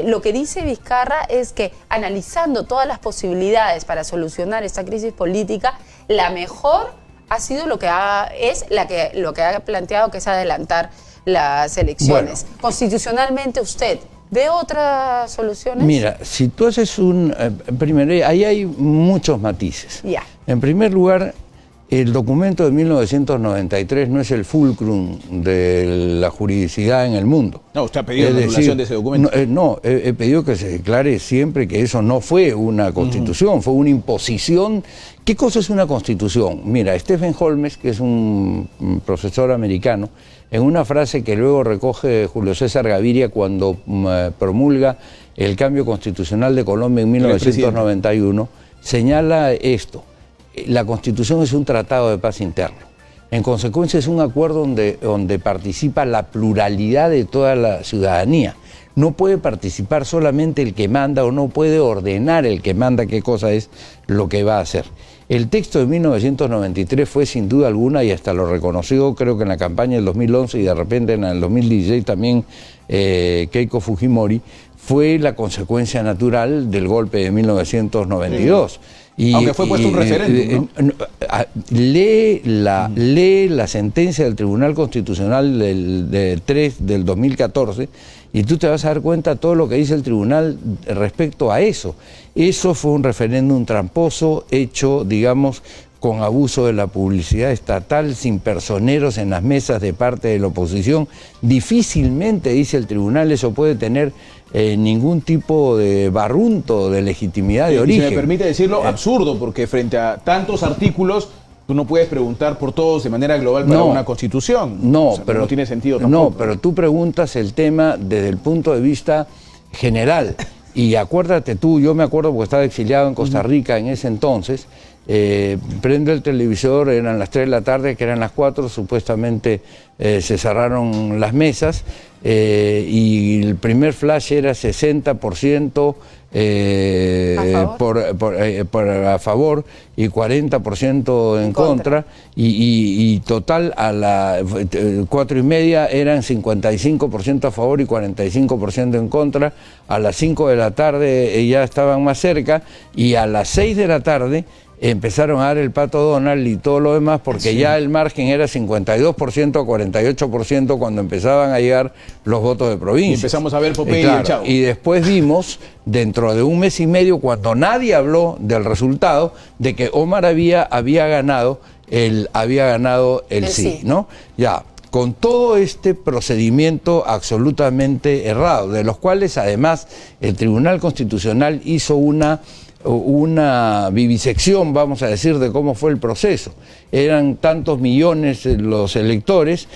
Lo que dice Vizcarra es que analizando todas las posibilidades para solucionar esta crisis política, la mejor ha sido lo que ha planteado, que es adelantar las elecciones. Bueno, constitucionalmente usted ¿ve otras soluciones? Mira, si tú haces primero, ahí hay muchos matices. Ya. En primer lugar, el documento de 1993 no es el fulcrum de la juridicidad en el mundo. No, usted ha pedido la anulación de ese documento. No, he pedido que se declare siempre que eso no fue una constitución, fue una imposición. ¿Qué cosa es una constitución? Mira, Stephen Holmes, que es un profesor americano, en una frase que luego recoge Julio César Gaviria cuando promulga el cambio constitucional de Colombia en 1991, señala esto: la Constitución es un tratado de paz interno. En consecuencia, es un acuerdo donde participa la pluralidad de toda la ciudadanía. No puede participar solamente el que manda, o no puede ordenar el que manda qué cosa es lo que va a hacer. El texto de 1993 fue sin duda alguna, y hasta lo reconoció creo que en la campaña del 2011 y de repente en el 2016 también Keiko Fujimori, fue la consecuencia natural del golpe de 1992. Aunque fue puesto un referéndum, ¿no? Lee la sentencia del Tribunal Constitucional del 3 del 2014 y tú te vas a dar cuenta de todo lo que dice el tribunal respecto a eso. Eso fue un referéndum tramposo, hecho, digamos, con abuso de la publicidad estatal, sin personeros en las mesas de parte de la oposición. Difícilmente, dice el tribunal, eso puede tener ningún tipo de barrunto de legitimidad de origen. Si me permite decirlo, absurdo, porque frente a tantos artículos, tú no puedes preguntar por todos de manera global para una constitución. No, o sea, pero no tiene sentido tampoco. No, pero tú preguntas el tema desde el punto de vista general. Y acuérdate tú, yo me acuerdo porque estaba exiliado en Costa Rica en ese entonces, prendo el televisor, eran las 3 de la tarde, que eran las 4, supuestamente se cerraron las mesas, y el primer flash era 60% a favor y 40% en contra, y total a las 4:30 eran 55% a favor y 45% en contra. A las 5 de la tarde ya estaban más cerca, y a las 6 de la tarde empezaron a dar el pato Donald y todo lo demás, porque ya el margen era 52% a 48% cuando empezaban a llegar los votos de provincia. Y empezamos a ver Popeye claro, y el Chavo. Y después vimos, dentro de un mes y medio, cuando nadie habló del resultado, de que Omar había ganado el sí, ¿no? Ya, con todo este procedimiento absolutamente errado, de los cuales además el Tribunal Constitucional hizo una vivisección, vamos a decir, de cómo fue el proceso. Eran tantos millones los electores,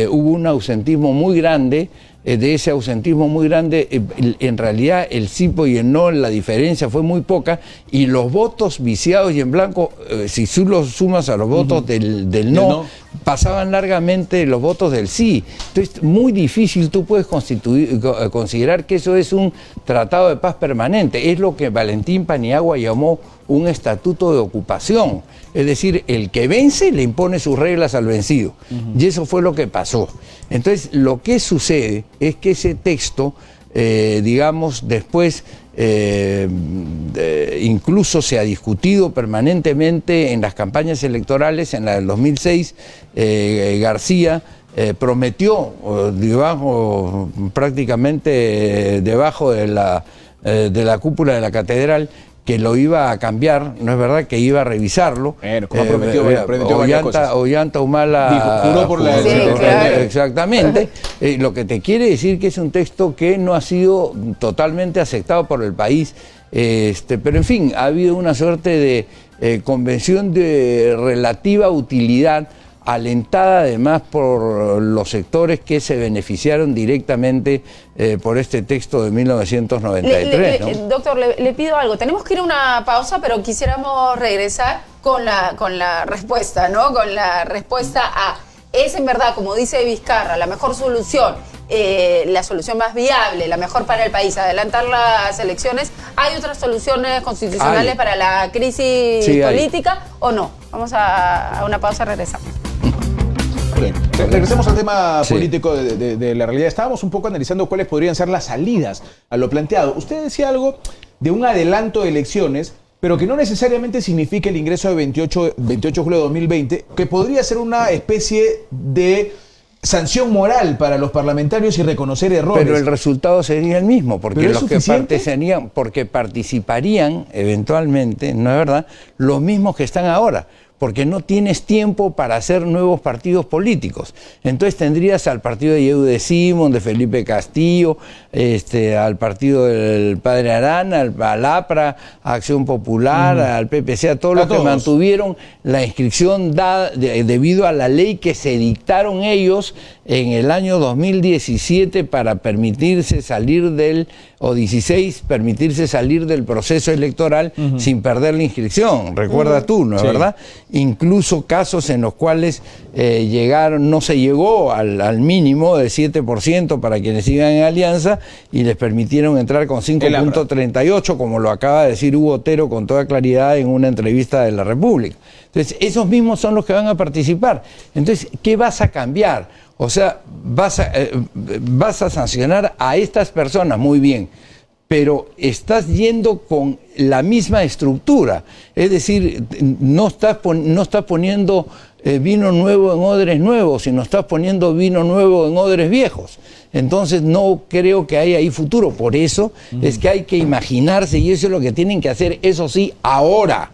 hubo un ausentismo muy grande. De ese ausentismo muy grande, en realidad el sí y el no, la diferencia fue muy poca, y los votos viciados y en blanco, si tú los sumas a los votos del no, pasaban largamente los votos del sí. Entonces, muy difícil tú puedes considerar que eso es un tratado de paz permanente. Es lo que Valentín Paniagua llamó un estatuto de ocupación. Es decir, el que vence le impone sus reglas al vencido. Y eso fue lo que pasó. Entonces, lo que sucede es que ese texto, digamos, después incluso se ha discutido permanentemente en las campañas electorales. En la del 2006, García prometió, prácticamente debajo de la cúpula de la catedral, que lo iba a cambiar, no es verdad, que iba a revisarlo. Bueno, como prometió varias cosas. Ollanta Humala juró por la... Sí, claro. Exactamente. Lo que te quiere decir que es un texto que no ha sido totalmente aceptado por el país. Pero en fin, ha habido una suerte de convención de relativa utilidad, alentada además por los sectores que se beneficiaron directamente por este texto de 1993. ¿no? Doctor, le pido algo. Tenemos que ir a una pausa, pero quisiéramos regresar con la respuesta, ¿no? Con la respuesta a, ¿es en verdad, como dice Vizcarra, la mejor solución, la solución más viable, la mejor para el país, adelantar las elecciones? ¿Hay otras soluciones constitucionales para la crisis política o no? Vamos a una pausa, regresamos. Bien. Regresemos al tema político de la realidad. Estábamos un poco analizando cuáles podrían ser las salidas a lo planteado. Usted decía algo de un adelanto de elecciones, pero que no necesariamente significa el ingreso de 28 de julio de 2020, que podría ser una especie de sanción moral para los parlamentarios y reconocer errores. Pero el resultado sería el mismo, porque ¿Pero los que participarían eventualmente, ¿no es verdad?, los mismos que están ahora, porque no tienes tiempo para hacer nuevos partidos políticos. Entonces tendrías al partido de Yehude Simón, de Felipe Castillo, al partido del Padre Arana, al APRA, a Acción Popular, al PPC, a todos los que mantuvieron la inscripción dada debido a la ley que se dictaron ellos en el año 2017 para permitirse salir permitirse salir del proceso electoral sin perder la inscripción. Recuerda tú, ¿no es verdad? Incluso casos en los cuales no se llegó al mínimo de 7% para quienes sigan en alianza y les permitieron entrar con 5.38, como lo acaba de decir Hugo Otero con toda claridad en una entrevista de La República. Entonces, esos mismos son los que van a participar. Entonces, ¿qué vas a cambiar? O sea, vas a sancionar a estas personas, muy bien, pero estás yendo con la misma estructura. Es decir, no estás poniendo vino nuevo en odres nuevos, sino estás poniendo vino nuevo en odres viejos. Entonces no creo que haya ahí futuro. Por eso es que hay que imaginarse, y eso es lo que tienen que hacer, eso sí, ahora,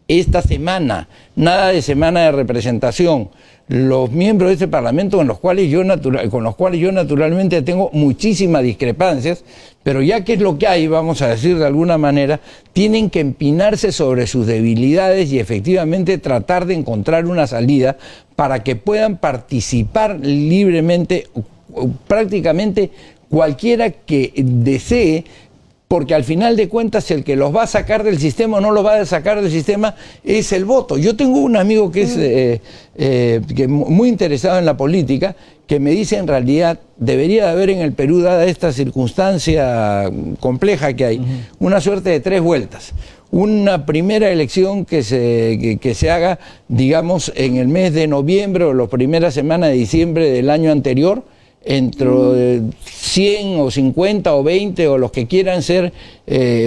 esta semana, nada de semana de representación. Los miembros de este Parlamento con los cuales yo naturalmente tengo muchísimas discrepancias, pero ya que es lo que hay, vamos a decir de alguna manera, tienen que empinarse sobre sus debilidades y efectivamente tratar de encontrar una salida para que puedan participar libremente, prácticamente cualquiera que desee, porque al final de cuentas el que los va a sacar del sistema o no los va a sacar del sistema es el voto. Yo tengo un amigo que es muy interesado en la política, que me dice en realidad debería de haber en el Perú, dada esta circunstancia compleja que hay, una suerte de 3 vueltas. Una primera elección que se haga, digamos, en el mes de noviembre o la primera semana de diciembre del año anterior, entre 100 o 50 o 20 o los que quieran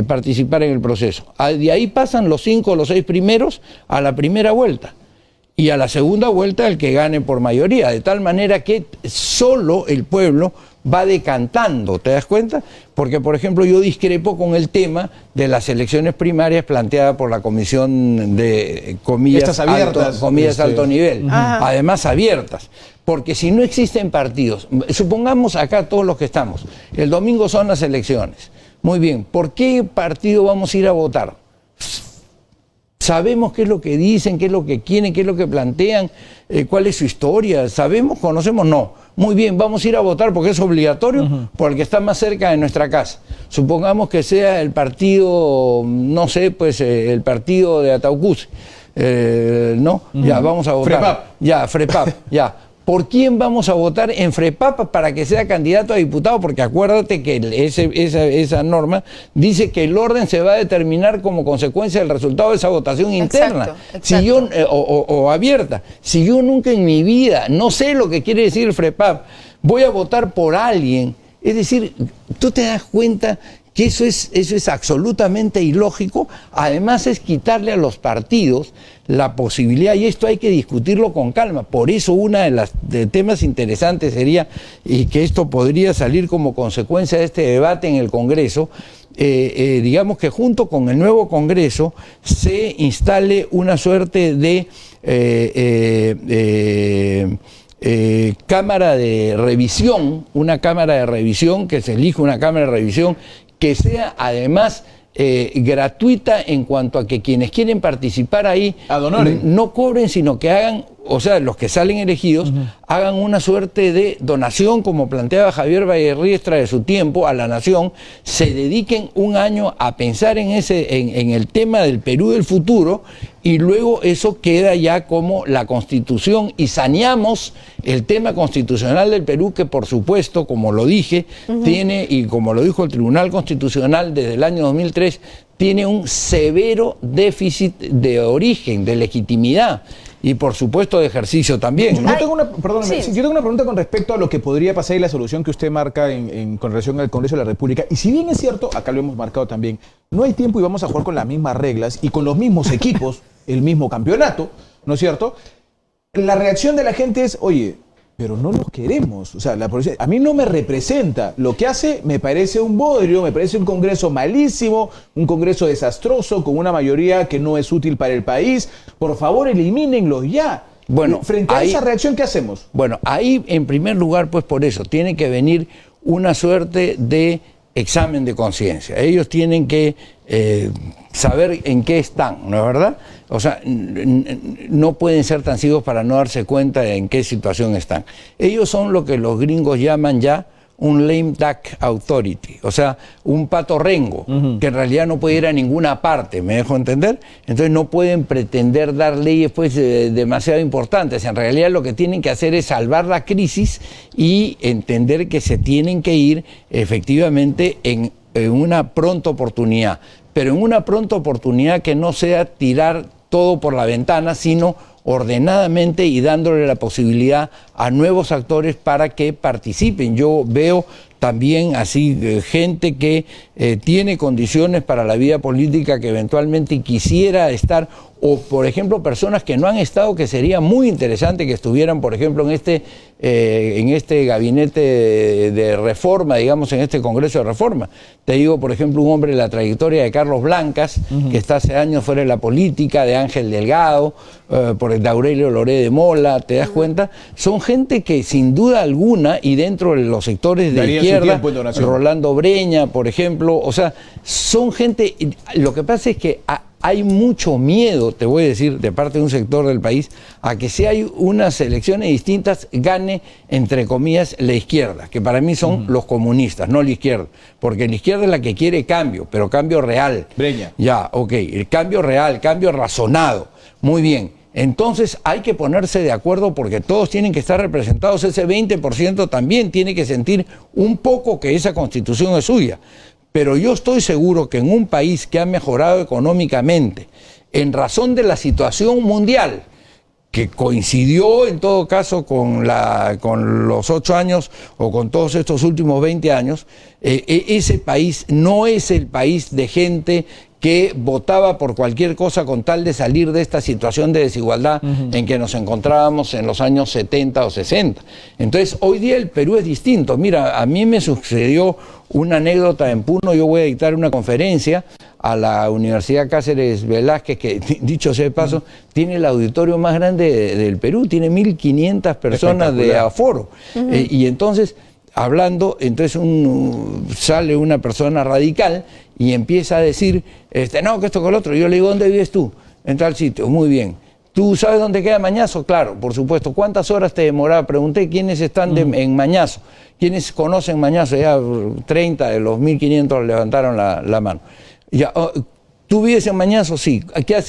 participar en el proceso. De ahí pasan los 5 o los 6 primeros a la primera vuelta y a la segunda vuelta el que gane por mayoría, de tal manera que solo el pueblo va decantando, ¿te das cuenta? Porque, por ejemplo, yo discrepo con el tema de las elecciones primarias planteadas por la Comisión de comillas alto nivel, además abiertas. Porque si no existen partidos, supongamos acá todos los que estamos, el domingo son las elecciones. Muy bien, ¿por qué partido vamos a ir a votar? Sabemos qué es lo que dicen, qué es lo que quieren, qué es lo que plantean, cuál es su historia, ¿sabemos, conocemos? No. Muy bien, vamos a ir a votar porque es obligatorio, por el que está más cerca de nuestra casa. Supongamos que sea el partido, no sé, pues el partido de Ataucusi, ¿no? Ya, vamos a votar. FREPAP. Ya, FREPAP, ya. ¿Por quién vamos a votar en FREPAP para que sea candidato a diputado? Porque acuérdate que esa norma dice que el orden se va a determinar como consecuencia del resultado de esa votación interna. Exacto. Si yo, o abierta. Si yo nunca en mi vida, no sé lo que quiere decir el FREPAP, voy a votar por alguien, es decir, tú te das cuenta que eso es absolutamente ilógico. Además es quitarle a los partidos la posibilidad, y esto hay que discutirlo con calma. Por eso una de las temas interesantes sería, y que esto podría salir como consecuencia de este debate en el Congreso, digamos que junto con el nuevo Congreso se instale una suerte de cámara de revisión, que se elija una cámara de revisión que sea además gratuita en cuanto a que quienes quieren participar ahí no cobren, sino que hagan, o sea, los que salen elegidos, hagan una suerte de donación, como planteaba Javier Vallerriestra de su tiempo, a la nación, se dediquen un año a pensar en el tema del Perú del futuro, y luego eso queda ya como la Constitución, y saneamos el tema constitucional del Perú, que por supuesto, como lo dije, tiene, y como lo dijo el Tribunal Constitucional desde el año 2003, tiene un severo déficit de origen, de legitimidad. y por supuesto de ejercicio también, ¿no? Yo tengo una, perdóname, Sí. yo tengo una pregunta con respecto a lo que podría pasar y la solución que usted marca con relación al Congreso de la República. Y si bien es cierto, acá lo hemos marcado también, no hay tiempo y vamos a jugar con las mismas reglas y con los mismos equipos, el mismo campeonato, ¿no es cierto? La reacción de la gente es, oye, pero no los queremos. O sea, la policía a mí no me representa. Lo que hace me parece un bodrio, me parece un Congreso malísimo, un Congreso desastroso, con una mayoría que no es útil para el país. Por favor, elimínenlos ya. Bueno, frente a ahí- esa reacción, ¿qué hacemos? Bueno, ahí en primer lugar, pues por eso, tiene que venir una suerte de examen de conciencia. Ellos tienen que saber en qué están, ¿no es verdad? O sea, no pueden ser tan ciegos para no darse cuenta de en qué situación están. Ellos son lo que los gringos llaman ya un lame duck authority, o sea, un pato rengo, que en realidad no puede ir a ninguna parte, ¿me dejo entender? Entonces no pueden pretender dar leyes pues demasiado importantes. En realidad lo que tienen que hacer es salvar la crisis y entender que se tienen que ir efectivamente en una pronta oportunidad, pero en una pronta oportunidad que no sea tirar todo por la ventana, sino ordenadamente y dándole la posibilidad a nuevos actores para que participen. Yo veo también así gente que tiene condiciones para la vida política, que eventualmente quisiera estar, o por ejemplo personas que no han estado, que sería muy interesante que estuvieran, por ejemplo, en este gabinete de reforma, digamos, en este Congreso de Reforma. Te digo, por ejemplo, un hombre de la trayectoria de Carlos Blancas, que está hace años fuera de la política, de Ángel Delgado, de Aurelio Loré de Mola, ¿te das cuenta? Son gente que sin duda alguna, y dentro de los sectores de Daría su izquierda, tiempo en donación. Rolando Breña, por ejemplo, o sea, son gente, lo que pasa es que hay mucho miedo, te voy a decir, de parte de un sector del país, a que si hay unas elecciones distintas, gane, entre comillas, la izquierda, que para mí son los comunistas, no la izquierda, porque la izquierda es la que quiere cambio, pero cambio real. Breña. Ya, ok, el cambio real, cambio razonado, muy bien. Entonces hay que ponerse de acuerdo porque todos tienen que estar representados, ese 20% también tiene que sentir un poco que esa constitución es suya. Pero yo estoy seguro que en un país que ha mejorado económicamente, en razón de la situación mundial, que coincidió en todo caso con los 8 años o con todos estos últimos 20 años, ese país no es el país de gente que votaba por cualquier cosa con tal de salir de esta situación de desigualdad en que nos encontrábamos en los años 70 o 60. Entonces, hoy día el Perú es distinto. Mira, a mí me sucedió una anécdota en Puno. Yo voy a dictar una conferencia a la Universidad Cáceres Velázquez, que, dicho sea de paso, tiene el auditorio más grande del Perú, tiene 1.500 personas de aforo. Y entonces, hablando, entonces sale una persona radical y empieza a decir, no, que esto con lo otro. Yo le digo, ¿dónde vives tú? En tal sitio. Muy bien. ¿Tú sabes dónde queda Mañazo? Claro, por supuesto. ¿Cuántas horas te demoraba? Pregunté quiénes están en Mañazo. ¿Quiénes conocen Mañazo? Ya 30 de los 1.500 levantaron la mano. Ya, ¿tú vives en Mañazo? Sí.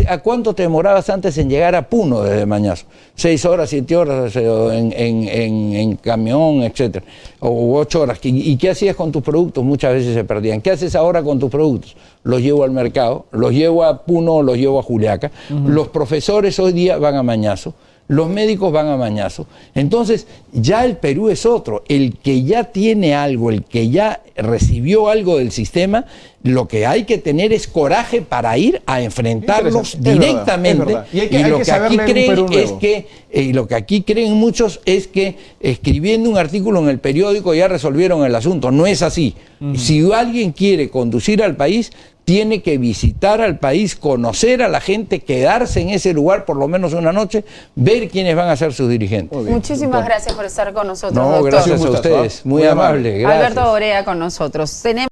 ¿A cuánto te demorabas antes en llegar a Puno desde Mañazo? 6 horas, 7 horas en camión, etcétera, o 8 horas. ¿Y qué hacías con tus productos? Muchas veces se perdían. ¿Qué haces ahora con tus productos? Los llevo al mercado, los llevo a Puno, los llevo a Juliaca. Los profesores hoy día van a Mañazo. Los médicos van a Mañazo. Entonces, ya el Perú es otro. El que ya tiene algo, el que ya recibió algo del sistema, lo que hay que tener es coraje para ir a enfrentarlos directamente. Es verdad. Y hay que lo que aquí saber leer un creen Perú es nuevo. que, y lo que aquí creen muchos es que escribiendo un artículo en el periódico ya resolvieron el asunto. No es así. Si alguien quiere conducir al país, tiene que visitar al país, conocer a la gente, quedarse en ese lugar por lo menos una noche, ver quiénes van a ser sus dirigentes. Muchísimas gracias por estar con nosotros, No, doctor. gracias a Un gustazo, ustedes. Muy amable. Gracias. Alberto Orea con nosotros.